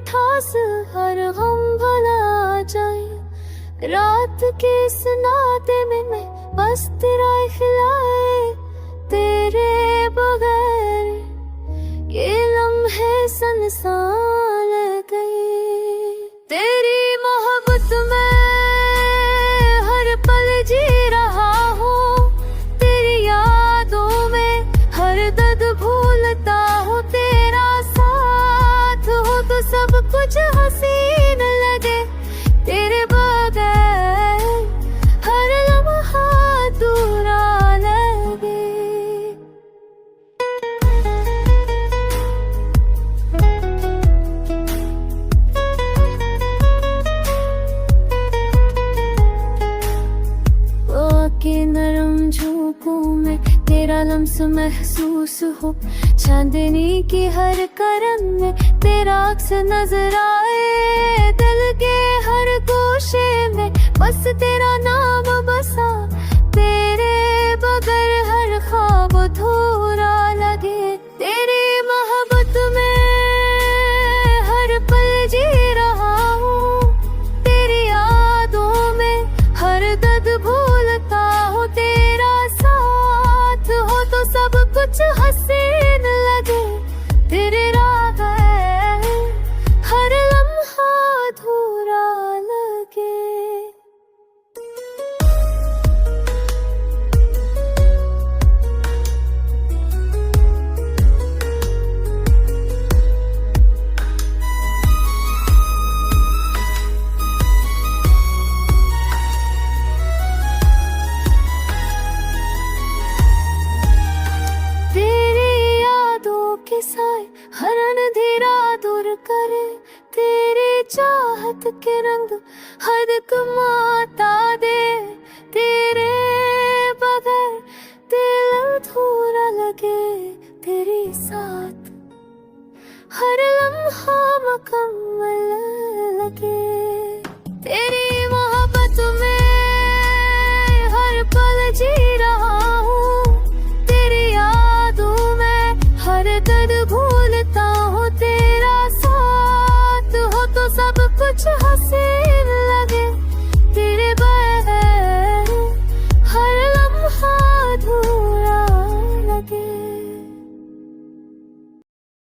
ठास हर गम भुला जाए। रात के इस नाते में मैं बस तेरा खिलाए, तेरे बगैर ये लम्हे संसार गए। तेरी मोहब्बत में हर पल जी रहा हूँ, तेरी यादों में हर दर्द भूलता हूँ। तेरा साथ हो तो सब कुछ हसीन लगे, तेरे बगैर हर लम्हा अधूरा लगे। के नरम झोंकों में तेरा लम्स महसूस हो, चांदनी की हर करन में तेरा अक्स नजर आए। दिल के हर गोशे में बस तेरा नाम बसा, तेरे बगैर हर ख्वाब अधूरा लगे। तेरी मोहब्बत में हर पल जी रहा हूँ, तेरी यादों में हर दर्द भूलता हूँ। तेरा साथ हो तो सब कुछ हसीन लगे, तेरे राह है हर लम्हा अधूरा लगे। साए हर अंधेरा दूर करे, तेरे चाहत के रंग हद कमाता दे। तेरे बगैर दिल अधूरा लगे, तेरे साथ हर लम्हा मुकम्मल लगे। तेरी